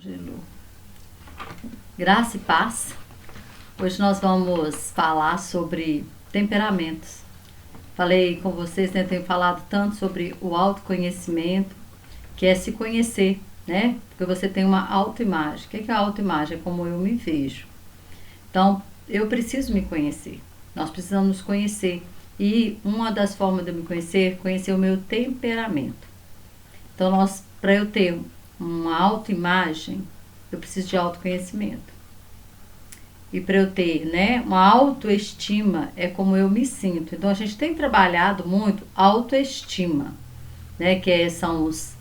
Ângelo. Graça e paz. Hoje nós vamos falar sobre temperamentos. Falei com vocês, né? Tenho falado tanto sobre o autoconhecimento, que é se conhecer, né? Porque você tem uma autoimagem. O que é a autoimagem? É como eu me vejo. Então, eu preciso me conhecer. Nós precisamos nos conhecer. E uma das formas de eu me conhecer, conhecer o meu temperamento. Então, para eu ter uma autoimagem, eu preciso de autoconhecimento. E para eu ter, né, uma autoestima, é como eu me sinto. Então, a gente tem trabalhado muito autoestima, né, são os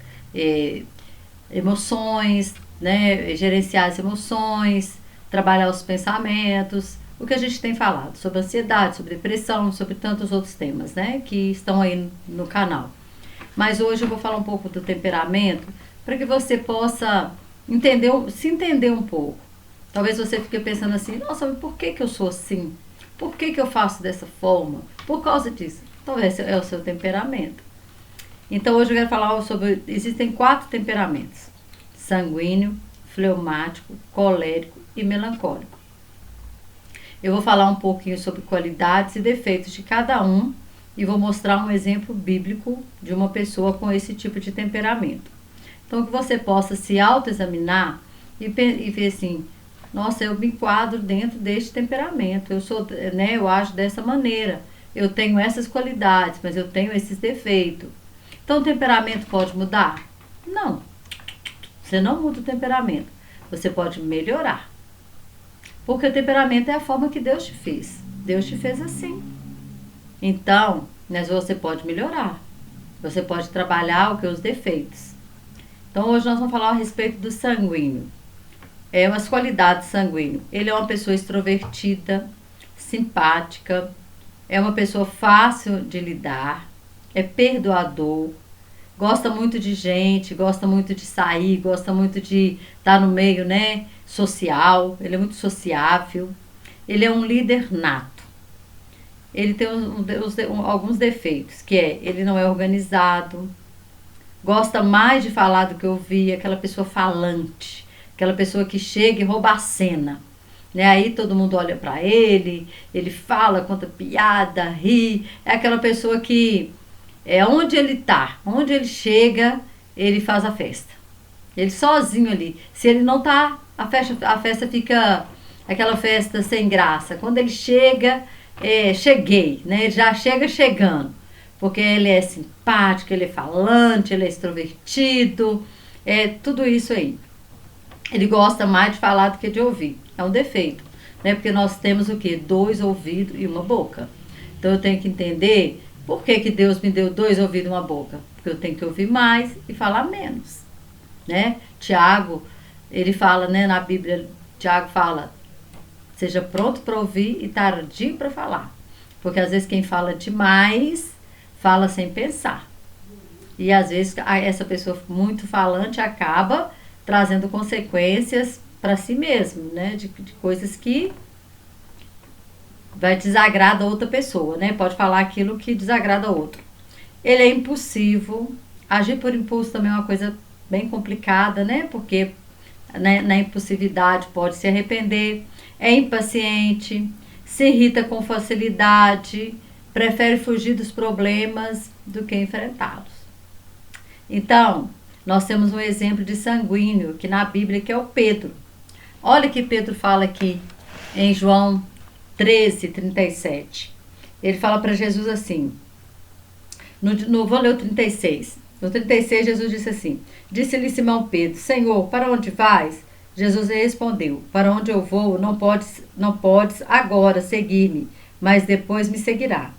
emoções, né, gerenciar as emoções, trabalhar os pensamentos, o que a gente tem falado sobre ansiedade, sobre depressão, sobre tantos outros temas, né, que estão aí no canal. Mas hoje eu vou falar um pouco do temperamento para que você possa se entender um pouco. Talvez você fique pensando assim, nossa, mas por que eu sou assim? Por que eu faço dessa forma? Por causa disso. Talvez é o seu temperamento. Então hoje eu quero falar sobre, existem 4 temperamentos: sanguíneo, fleumático, colérico e melancólico. Eu vou falar um pouquinho sobre qualidades e defeitos de cada um e vou mostrar um exemplo bíblico de uma pessoa com esse tipo de temperamento. Então, que você possa se autoexaminar e ver assim, nossa, eu me enquadro dentro deste temperamento, eu ajo dessa maneira, eu tenho essas qualidades, mas eu tenho esses defeitos. Então, o temperamento pode mudar? Não. Você não muda o temperamento, você pode melhorar. Porque o temperamento é a forma que Deus te fez. Deus te fez assim. Então, mas você pode melhorar. Você pode trabalhar os defeitos. Então, hoje nós vamos falar a respeito do sanguíneo. As qualidades sanguíneo. Ele é uma pessoa extrovertida, simpática, é uma pessoa fácil de lidar, é perdoador, gosta muito de gente, gosta muito de sair, gosta muito de estar no meio, né, social, ele é muito sociável, ele é um líder nato. Ele tem alguns defeitos, que ele não é organizado, gosta mais de falar do que ouvir, aquela pessoa falante, aquela pessoa que chega e rouba a cena. Né? Aí todo mundo olha para ele fala, conta piada, ri. É aquela pessoa que, onde ele tá, onde ele chega, ele faz a festa. Ele sozinho ali. Se ele não tá, a festa fica aquela festa sem graça. Quando ele chega, cheguei, né? Ele já chega chegando. Porque ele é simpático, ele é falante, ele é extrovertido, tudo isso aí. Ele gosta mais de falar do que de ouvir. É um defeito, né? Porque nós temos o quê? 2 ouvidos e uma boca. Então eu tenho que entender por que Deus me deu 2 ouvidos e uma boca. Porque eu tenho que ouvir mais e falar menos, né? Tiago, ele fala, né, na Bíblia, Tiago fala, seja pronto para ouvir e tardio para falar. Porque às vezes quem fala demais, fala sem pensar. E às vezes essa pessoa muito falante acaba trazendo consequências para si mesmo, né? De coisas que vai desagradar a outra pessoa, né? Pode falar aquilo que desagrada a outro. Ele é impulsivo. Agir por impulso também é uma coisa bem complicada, né? Porque na impulsividade pode se arrepender. É impaciente, se irrita com facilidade, prefere fugir dos problemas do que enfrentá-los. Então, nós temos um exemplo de sanguíneo que na Bíblia, que é o Pedro. Olha que Pedro fala aqui em João 13:37. Ele fala para Jesus assim, vou ler o 36. No 36, Jesus disse assim, disse-lhe Simão Pedro, Senhor, para onde vais? Jesus respondeu, para onde eu vou, não podes agora seguir-me, mas depois me seguirá.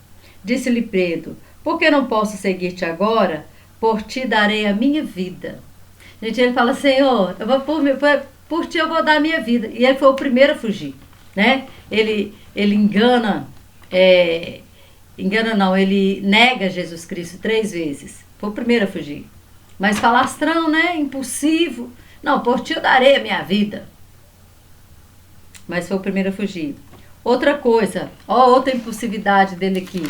Disse-lhe Pedro, por que não posso seguir-te agora? Por ti darei a minha vida. Gente, ele fala, Senhor, por ti eu vou dar a minha vida. E ele foi o primeiro a fugir, né? Ele engana, ele nega Jesus Cristo 3 vezes. Foi o primeiro a fugir. Mas falastrão, né? Impulsivo. Não, por ti eu darei a minha vida. Mas foi o primeiro a fugir. Outra coisa, outra impulsividade dele aqui.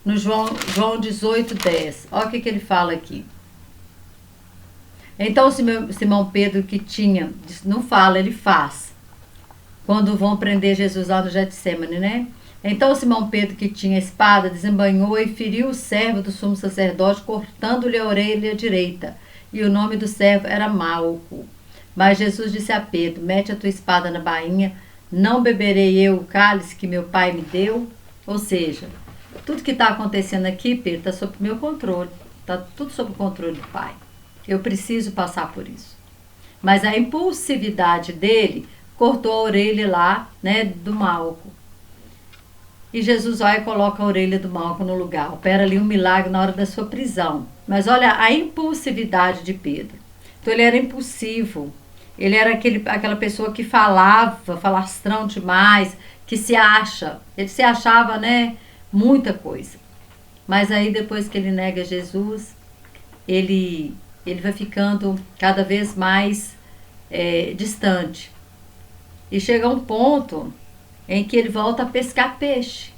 No João 18:10. Olha o que ele fala aqui. Então Simão Pedro, que tinha, não fala, ele faz. Quando vão prender Jesus lá no Getsemane, né? Então Simão Pedro, que tinha espada, desembainhou e feriu o servo do sumo sacerdote, cortando-lhe a orelha direita. E o nome do servo era Malco. Mas Jesus disse a Pedro: mete a tua espada na bainha, não beberei eu o cálice que meu pai me deu? Ou seja, tudo que está acontecendo aqui, Pedro, está sob meu controle. Está tudo sob o controle do pai. Eu preciso passar por isso. Mas a impulsividade dele cortou a orelha lá, né, do Malco. E Jesus vai e coloca a orelha do Malco no lugar. Opera ali um milagre na hora da sua prisão. Mas olha a impulsividade de Pedro. Então ele era impulsivo. Ele era aquela pessoa que falava, falastrão demais, que se acha. Ele se achava, né, muita coisa. Mas aí depois que ele nega Jesus, ele vai ficando cada vez mais distante. E chega um ponto em que ele volta a pescar peixe.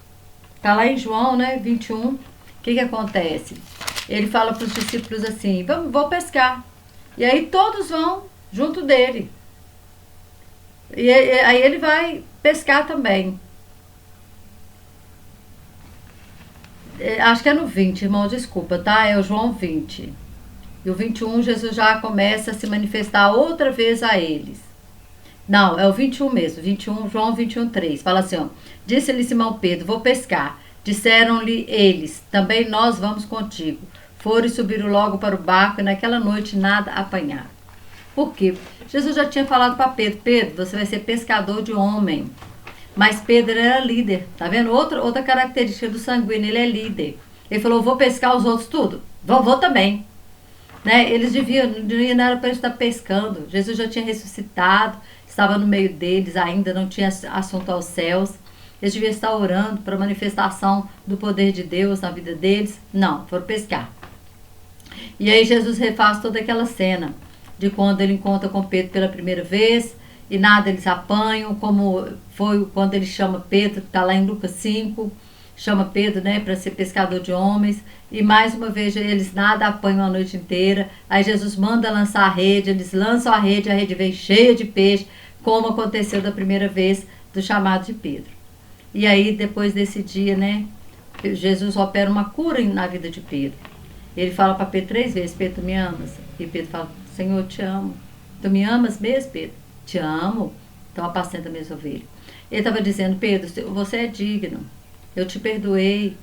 Está lá em João, né, 21. O que acontece? Ele fala para os discípulos assim: vou pescar. E aí todos vão junto dele. E aí ele vai pescar também. Acho que é no 20, irmão, desculpa, tá? É o João 20. E o 21, Jesus já começa a se manifestar outra vez a eles. Não, é o 21 mesmo, 21, João 21, 3. Fala assim, ó: disse-lhe Simão Pedro: vou pescar. Disseram-lhe eles: também nós vamos contigo. Foram e subiram logo para o barco, e naquela noite nada apanharam. Por quê? Jesus já tinha falado para Pedro: Pedro, você vai ser pescador de homem. Mas Pedro era líder, tá vendo? Outra característica do sanguíneo, ele é líder. Ele falou: vou pescar os outros tudo. Vou também. Né? Eles não era para estar pescando. Jesus já tinha ressuscitado, estava no meio deles, ainda não tinha assunto aos céus. Eles deviam estar orando para a manifestação do poder de Deus na vida deles. Não, foram pescar. E aí Jesus refaz toda aquela cena de quando ele encontra com Pedro pela primeira vez e nada eles apanham, como foi quando ele chama Pedro, que está lá em Lucas 5, chama Pedro, né, para ser pescador de homens, e mais uma vez eles nada apanham a noite inteira. Aí Jesus manda lançar a rede, eles lançam a rede vem cheia de peixe, como aconteceu da primeira vez do chamado de Pedro. E aí depois desse dia, né, Jesus opera uma cura na vida de Pedro. Ele fala para Pedro 3 vezes: Pedro, tu me amas? E Pedro fala: Senhor, te amo. Tu me amas mesmo, Pedro? Te amo. Então apacenta minhas ovelhas. Ele estava dizendo: Pedro, você é digno. Eu te perdoei.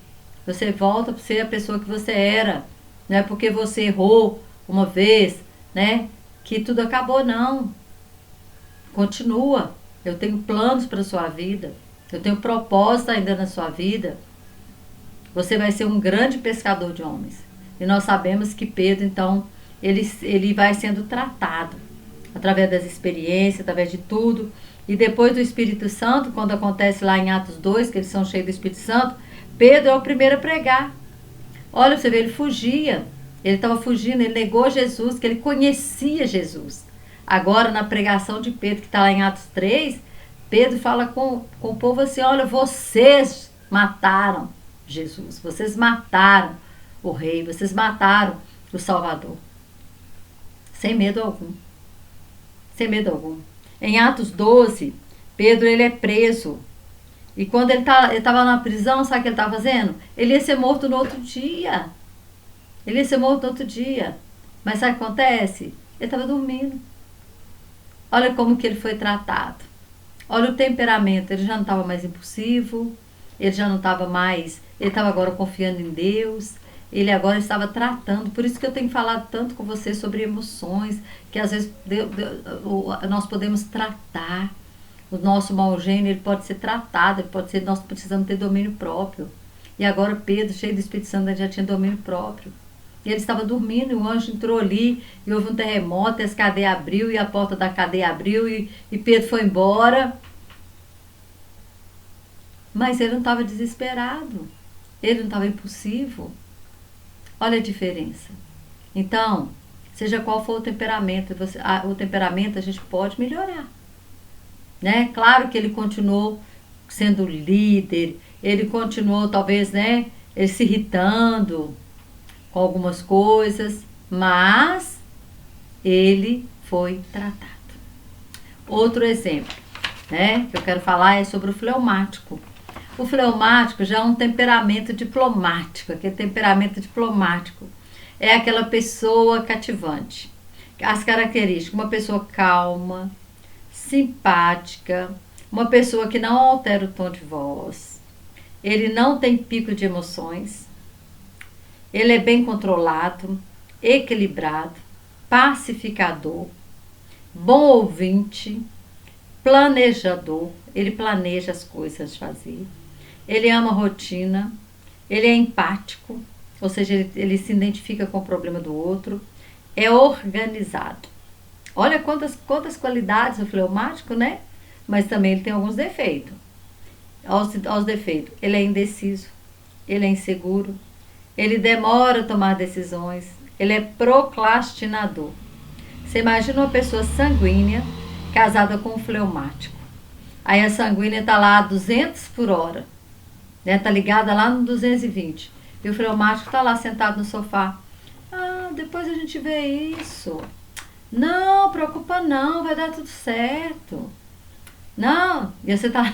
Você volta para ser a pessoa que você era. Não é porque você errou uma vez, né, que tudo acabou, não. Continua. Eu tenho planos para a sua vida. Eu tenho propósito ainda na sua vida. Você vai ser um grande pescador de homens. E nós sabemos que Pedro, então, ele vai sendo tratado através das experiências, através de tudo. E depois do Espírito Santo, quando acontece lá em Atos 2, que eles são cheios do Espírito Santo, Pedro é o primeiro a pregar. Olha, você vê, ele fugia. Ele estava fugindo, ele negou Jesus, que ele conhecia Jesus. Agora, na pregação de Pedro, que está lá em Atos 3, Pedro fala com o povo assim: olha, vocês mataram Jesus, vocês mataram o rei, vocês mataram o Salvador. Sem medo algum. Sem medo algum. Em Atos 12, Pedro ele é preso. E quando ele estava na prisão, sabe o que ele estava fazendo? Ele ia ser morto no outro dia. Ele ia ser morto no outro dia. Mas sabe o que acontece? Ele estava dormindo. Olha como que ele foi tratado. Olha o temperamento. Ele já não estava mais impulsivo. Ele já não estava mais... Ele estava agora confiando em Deus. Ele agora estava tratando. Por isso que eu tenho falado tanto com você sobre emoções, que às vezes nós podemos tratar. O nosso mau gênio, ele pode ser tratado, ele pode ser, nós precisamos ter domínio próprio. E agora Pedro, cheio do Espírito Santo, já tinha domínio próprio. E ele estava dormindo, e o anjo entrou ali, e houve um terremoto, e as cadeias abriu, e a porta da cadeia abriu, e Pedro foi embora. Mas ele não estava desesperado. Ele não estava impulsivo. Olha a diferença. Então, seja qual for o temperamento, o temperamento a gente pode melhorar. Né? Claro que ele continuou sendo líder, ele continuou talvez, né, ele se irritando com algumas coisas, mas ele foi tratado. Outro exemplo, né, que eu quero falar é sobre o fleumático. O fleumático já é um temperamento diplomático, aquele temperamento diplomático. É aquela pessoa cativante. As características, uma pessoa calma, simpática, uma pessoa que não altera o tom de voz, ele não tem pico de emoções, ele é bem controlado, equilibrado, pacificador, bom ouvinte, planejador, ele planeja as coisas de fazer, ele ama rotina, ele é empático, ou seja, ele se identifica com o problema do outro, é organizado. Olha quantas qualidades o fleumático, né? Mas também ele tem alguns defeitos. Aos defeitos, ele é indeciso, ele é inseguro, ele demora a tomar decisões, ele é procrastinador. Você imagina uma pessoa sanguínea casada com um fleumático. Aí a sanguínea está lá a 200 por hora, né? Tá ligada lá no 220. E o fleumático está lá sentado no sofá. Ah, depois a gente vê isso. Não, preocupa não, vai dar tudo certo. Não, e você tá.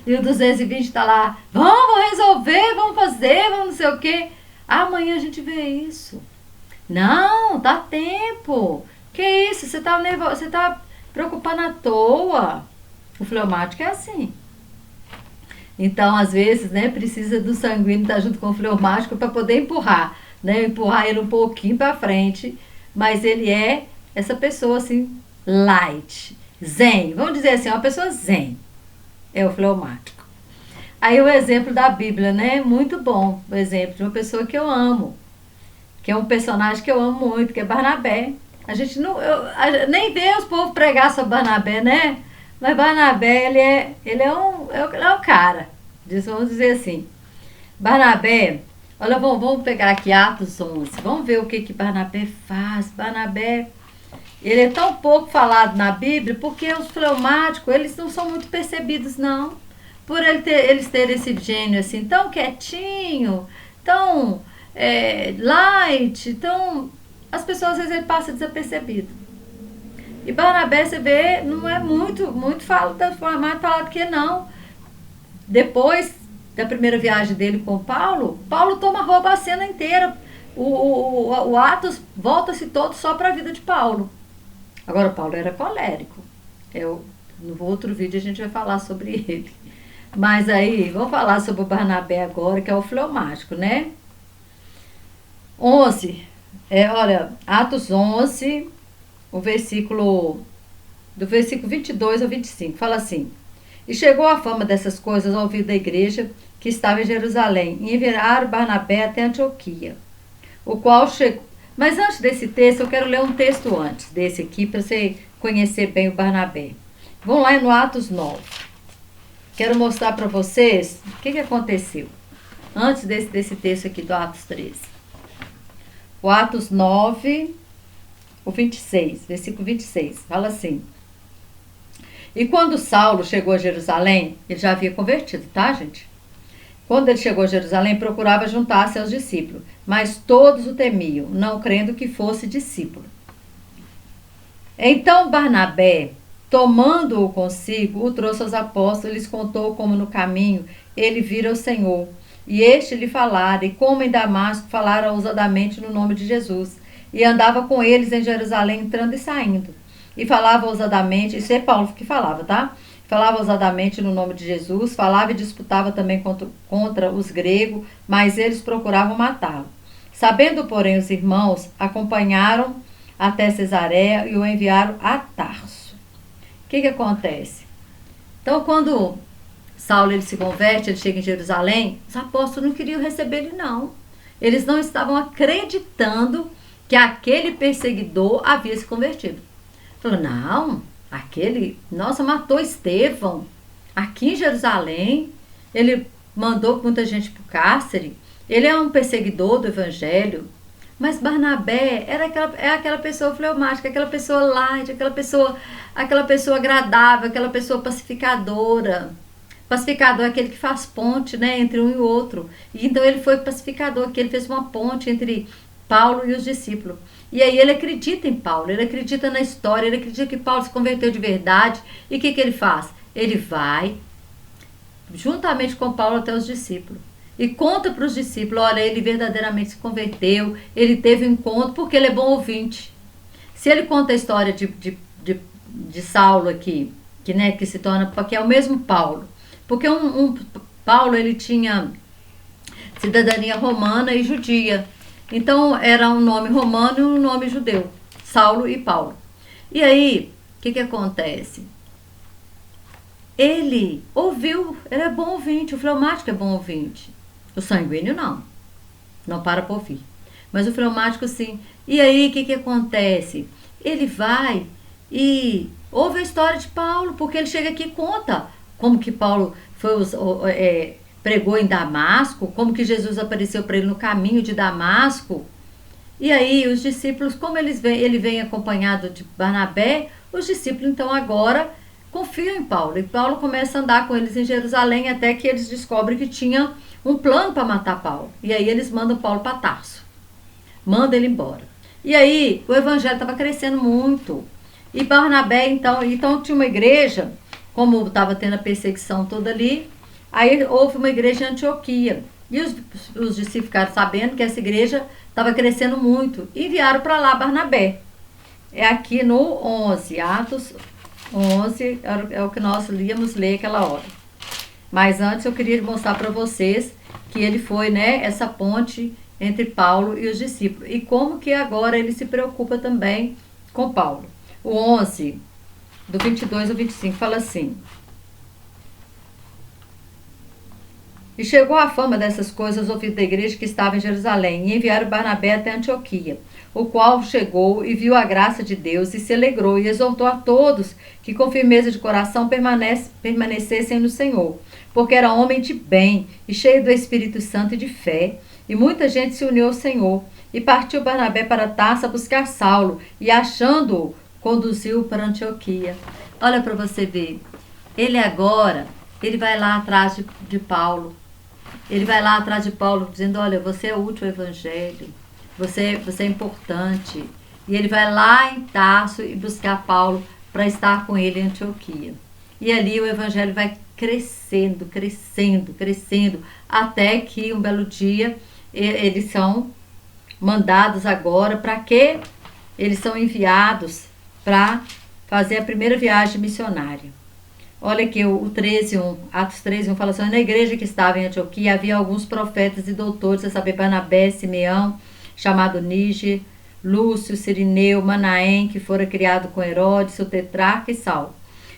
E o 220 tá lá. Vamos resolver, vamos fazer, vamos não sei o quê. Amanhã a gente vê isso. Não, dá tempo. Que isso? Você tá nervoso, você tá preocupando à toa. O fleumático é assim. Então, às vezes, né, precisa do sanguíneo estar junto com o fleumático para poder empurrar, né? Empurrar ele um pouquinho para frente, mas ele é essa pessoa assim light, zen. Vamos dizer assim, uma pessoa zen. É o fleumático. Aí o exemplo da Bíblia, né? Muito bom. O exemplo de uma pessoa que eu amo, que é um personagem que eu amo muito, que é Barnabé. A gente não, nem vê os povos pregar sobre Barnabé, né? Mas Barnabé, ele é um cara. Vamos dizer assim. Barnabé, olha, vamos pegar aqui Atos 11. Vamos ver o que Barnabé faz. Barnabé, ele é tão pouco falado na Bíblia porque os fleumáticos, eles não são muito percebidos, não. Por eles terem esse gênio assim, tão quietinho, tão light, tão... As pessoas, às vezes, ele passa desapercebido. E Barnabé, você vê, não é muito mais falado que não. Depois da primeira viagem dele com Paulo, Paulo rouba a cena inteira. O Atos volta-se todo só para a vida de Paulo. Agora, Paulo era colérico. No outro vídeo a gente vai falar sobre ele. Mas aí, vamos falar sobre o Barnabé agora, que é o fleumático, né? 11. Olha, Atos 11, do versículo 22 ao 25, fala assim: E chegou a fama dessas coisas ao ouvido da igreja que estava em Jerusalém, e enviaram Barnabé até Antioquia, o qual chegou... Mas antes desse texto, eu quero ler um texto antes desse aqui, para você conhecer bem o Barnabé. Vamos lá no Atos 9. Quero mostrar para vocês o que aconteceu antes desse texto aqui do Atos 13. O Atos 9, o 26, versículo 26, fala assim: E quando Saulo chegou a Jerusalém, ele já havia convertido, tá, gente? Quando ele chegou a Jerusalém, procurava juntar-se aos discípulos, mas todos o temiam, não crendo que fosse discípulo. Então Barnabé, tomando-o consigo, o trouxe aos apóstolos e lhes contou como no caminho ele vira o Senhor. E este lhe falara, e como em Damasco falara ousadamente no nome de Jesus. E andava com eles em Jerusalém, entrando e saindo. E falava ousadamente, isso é Paulo que falava, tá? Falava ousadamente no nome de Jesus, falava e disputava também contra os gregos, mas eles procuravam matá-lo. Sabendo, porém, os irmãos, acompanharam até Cesareia e o enviaram a Tarso. O que acontece? Então, quando Saulo ele se converte, ele chega em Jerusalém, os apóstolos não queriam receber ele, não. Eles não estavam acreditando que aquele perseguidor havia se convertido. Falou, não, nossa, matou Estevão aqui em Jerusalém, ele mandou muita gente para o cárcere, ele é um perseguidor do evangelho. Mas Barnabé é aquela pessoa fleumática, aquela pessoa light, aquela pessoa agradável, aquela pessoa pacificadora. Pacificador é aquele que faz ponte, né, entre um e o outro. E então ele foi pacificador, que ele fez uma ponte entre Paulo e os discípulos. E aí ele acredita em Paulo, ele acredita na história, ele acredita que Paulo se converteu de verdade. E o que ele faz? Ele vai, juntamente com Paulo, até os discípulos. E conta para os discípulos, olha, ele verdadeiramente se converteu, ele teve um encontro, porque ele é bom ouvinte. Se ele conta a história de Saulo aqui, que se torna, porque é o mesmo Paulo. Porque Paulo, ele tinha cidadania romana e judia. Então, era um nome romano e um nome judeu. Saulo e Paulo. E aí, o que acontece? Ele ouviu, ele é bom ouvinte, o fleumático é bom ouvinte. O sanguíneo não para para ouvir. Mas o fleumático sim. E aí, o que acontece? Ele vai e ouve a história de Paulo, porque ele chega aqui e conta como que Paulo pregou em Damasco, como que Jesus apareceu para ele no caminho de Damasco. E aí os discípulos, como ele vem acompanhado de Barnabé, os discípulos então agora confiam em Paulo. E Paulo começa a andar com eles em Jerusalém até que eles descobrem que tinha um plano para matar Paulo. E aí eles mandam Paulo para Tarso. Manda ele embora. E aí o evangelho estava crescendo muito. E Barnabé, então tinha uma igreja, como estava tendo a perseguição toda ali, aí houve uma igreja em Antioquia. E os discípulos ficaram sabendo que essa igreja estava crescendo muito. E enviaram para lá Barnabé. É aqui no 11, Atos 11, é o que nós íamos ler aquela hora. Mas antes eu queria mostrar para vocês que ele foi, essa ponte entre Paulo e os discípulos. E como que agora ele se preocupa também com Paulo. O 11, do 22 ao 25, fala assim: E chegou a fama dessas coisas aos ouvidos da igreja que estava em Jerusalém, e enviaram Barnabé até Antioquia, o qual chegou e viu a graça de Deus, e se alegrou, e exortou a todos que com firmeza de coração permanecessem no Senhor, porque era homem de bem, e cheio do Espírito Santo e de fé, e muita gente se uniu ao Senhor. E partiu Barnabé para Tarso a buscar Saulo, e achando-o, conduziu para Antioquia. Olha para você ver, ele vai lá atrás de Paulo. Ele vai lá atrás de Paulo dizendo, olha, você é útil ao evangelho, você é importante. E ele vai lá em Tarso e buscar Paulo para estar com ele em Antioquia. E ali o evangelho vai crescendo, crescendo, crescendo, até que um belo dia eles são mandados agora para quê? Eles são enviados para fazer a primeira viagem missionária. Olha aqui o 13:1, Atos 13:1 fala assim: na igreja que estava em Antioquia havia alguns profetas e doutores, a saber, Barnabé, Simeão, chamado Níger, Lúcio, Cirineu, Manaém, que fora criado com Herodes, seu tetrarca, e Saulo.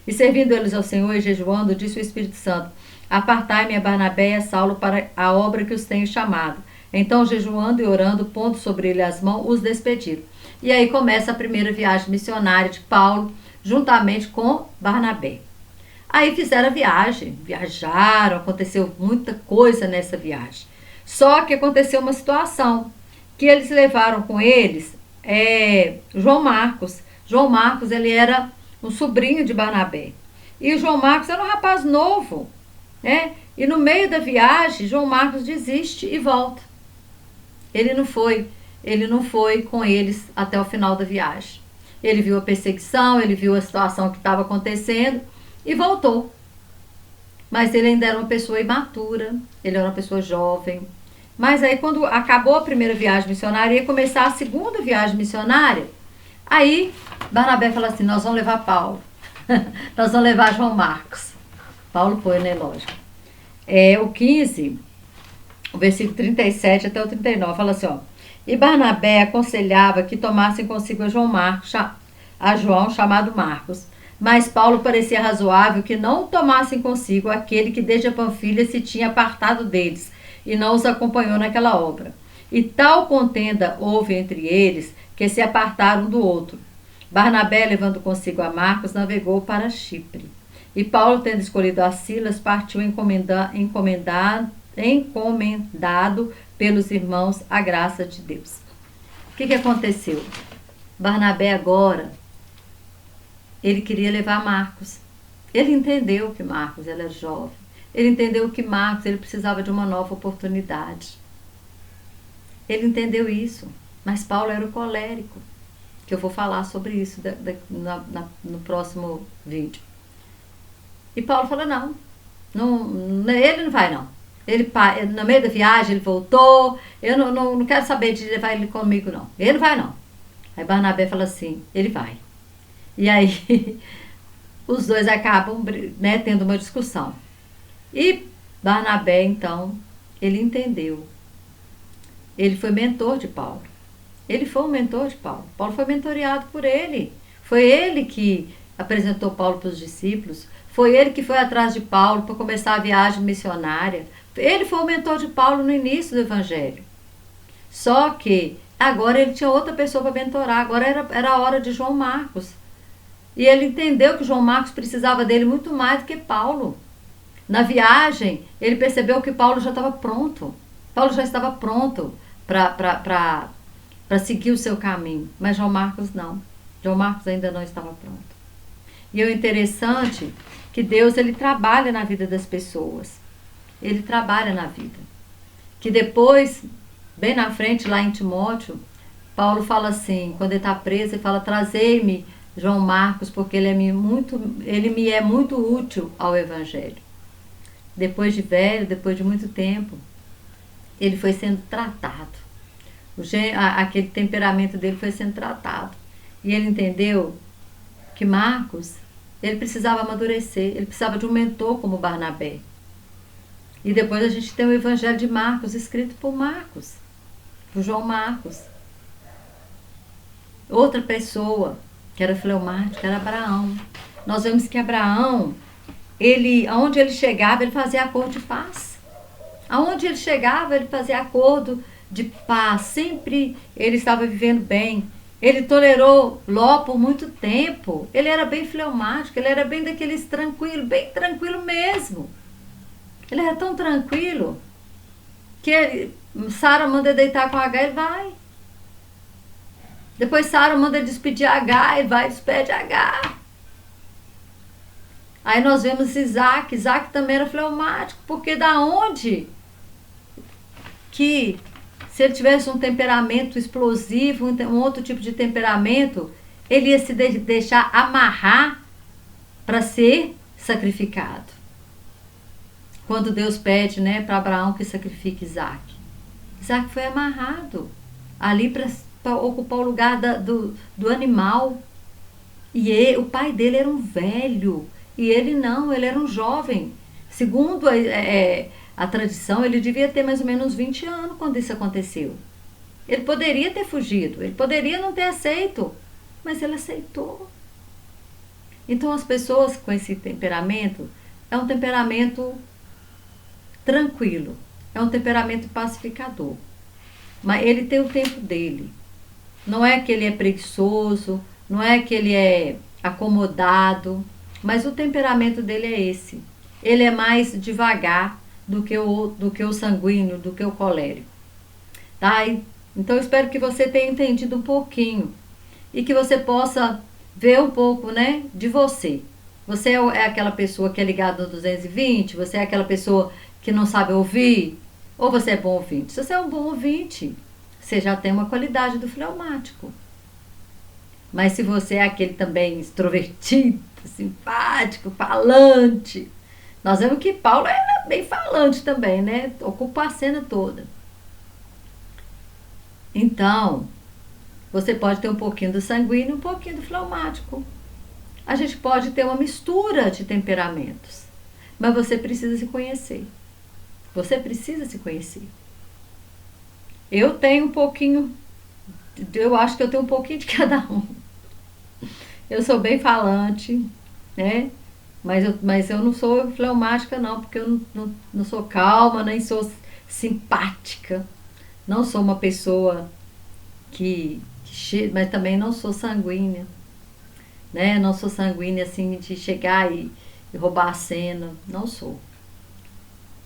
E servindo eles ao Senhor e jejuando, disse o Espírito Santo: apartai-me a Barnabé e a Saulo para a obra que os tenho chamado. Então, jejuando e orando, pondo sobre ele as mãos, os despediram. E aí começa a primeira viagem missionária de Paulo, juntamente com Barnabé. Aí fizeram a viagem, viajaram, aconteceu muita coisa nessa viagem. Só que aconteceu uma situação, que eles levaram com eles João Marcos. João Marcos, ele era um sobrinho de Barnabé. E o João Marcos era um rapaz novo, né? E no meio da viagem, João Marcos desiste e volta. Ele não foi com eles até o final da viagem. Ele viu a perseguição, ele viu a situação que estava acontecendo e voltou. Mas ele ainda era uma pessoa imatura, ele era uma pessoa jovem. Mas aí quando acabou a primeira viagem missionária, ia começar a segunda viagem missionária, aí Barnabé falou assim, nós vamos levar Paulo, nós vamos levar João Marcos. Paulo foi, né, lógico. O 15, o versículo 37 até o 39, fala assim, ó. E Barnabé aconselhava que tomassem consigo a João, chamado Marcos. Mas Paulo parecia razoável que não tomassem consigo aquele que desde a Panfilha se tinha apartado deles, e não os acompanhou naquela obra. E tal contenda houve entre eles, que se apartaram um do outro. Barnabé, levando consigo a Marcos, navegou para Chipre. E Paulo, tendo escolhido a Silas, partiu encomendado pelos irmãos a graça de Deus. O que aconteceu? Barnabé agora, ele queria levar Marcos. Ele entendeu que Marcos era jovem. Ele entendeu que Marcos ele precisava de uma nova oportunidade. Ele entendeu isso. Mas Paulo era o colérico. que eu vou falar sobre isso no próximo vídeo. E Paulo falou, ele não vai não. Ele, no meio da viagem, ele voltou, eu não quero saber de levar ele comigo não. Ele não vai não. Aí Barnabé fala assim, ele vai. E aí os dois acabam, né, tendo uma discussão. E Barnabé, então, ele entendeu. Ele foi mentor de Paulo. Ele foi um mentor de Paulo. Paulo foi mentoreado por ele. Foi ele que apresentou Paulo para os discípulos. Foi ele que foi atrás de Paulo para começar a viagem missionária. Ele foi o mentor de Paulo no início do evangelho. Só que agora ele tinha outra pessoa para mentorar. Agora era a hora de João Marcos. E ele entendeu que João Marcos precisava dele muito mais do que Paulo. Na viagem, ele percebeu que Paulo já estava pronto. Paulo já estava pronto para seguir o seu caminho. Mas João Marcos não. João Marcos ainda não estava pronto. E o interessante é que Deus, ele trabalha na vida das pessoas. Ele trabalha na vida. Que depois, bem na frente, lá em Timóteo, Paulo fala assim, quando ele está preso, ele fala, trazei-me João Marcos, porque ele me é muito útil ao Evangelho. Depois de velho, depois de muito tempo, ele foi sendo tratado. Aquele temperamento dele foi sendo tratado. E ele entendeu que Marcos, ele precisava amadurecer, ele precisava de um mentor como Barnabé. E depois a gente tem o Evangelho de Marcos, escrito por Marcos, por João Marcos. Outra pessoa que era fleumático era Abraão. Nós vemos que Abraão, aonde ele chegava, ele fazia acordo de paz. Aonde ele chegava, ele fazia acordo de paz. Sempre ele estava vivendo bem. Ele tolerou Ló por muito tempo. Ele era bem fleumático, ele era bem daqueles tranquilo, bem tranquilo mesmo. Ele era tão tranquilo que Sara manda ele deitar com H, ele vai. Depois Sara manda ele despedir H, ele vai e despede H. Aí nós vemos Isaac. Isaac também era fleumático, porque da onde que, se ele tivesse um temperamento explosivo, um outro tipo de temperamento, ele ia se deixar amarrar para ser sacrificado. Quando Deus pede, né, para Abraão que sacrifique Isaac. Isaac foi amarrado ali para ocupar o lugar do animal. E o pai dele era um velho. E ele não, ele era um jovem. Segundo a tradição, ele devia ter mais ou menos 20 anos quando isso aconteceu. Ele poderia ter fugido, ele poderia não ter aceito, mas ele aceitou. Então as pessoas com esse temperamento, é um temperamento tranquilo, é um temperamento pacificador. Mas ele tem o tempo dele. Não é que ele é preguiçoso, não é que ele é acomodado, mas o temperamento dele é esse. Ele é mais devagar do que o sanguíneo, do que o colérico. Tá? Então eu espero que você tenha entendido um pouquinho e que você possa ver um pouco, né, de você. Você é aquela pessoa que é ligada no 220? Você é aquela pessoa que não sabe ouvir? Ou você é bom ouvinte? Se você é um bom ouvinte, você já tem uma qualidade do fleumático. Mas se você é aquele também extrovertido, simpático, falante, nós vemos que Paulo era bem falante também, né? Ocupa a cena toda. Então, você pode ter um pouquinho do sanguíneo e um pouquinho do fleumático. A gente pode ter uma mistura de temperamentos, mas você precisa se conhecer. Você precisa se conhecer. Eu tenho um pouquinho, eu acho que eu tenho um pouquinho de cada um. Eu sou bem falante, né? Mas eu não sou fleumática não, porque eu não sou calma, nem sou simpática. Não sou uma pessoa mas também não sou sanguínea, né? Não sou sanguínea assim de chegar e roubar a cena, não sou.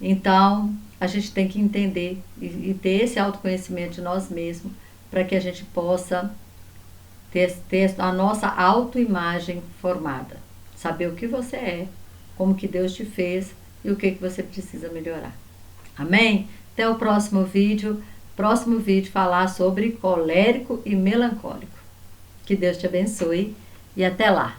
Então, a gente tem que entender e ter esse autoconhecimento de nós mesmos para que a gente possa ter a nossa autoimagem formada. Saber o que você é, como que Deus te fez e o que você precisa melhorar. Amém? Até o próximo vídeo. Próximo vídeo falar sobre colérico e melancólico. Que Deus te abençoe e até lá.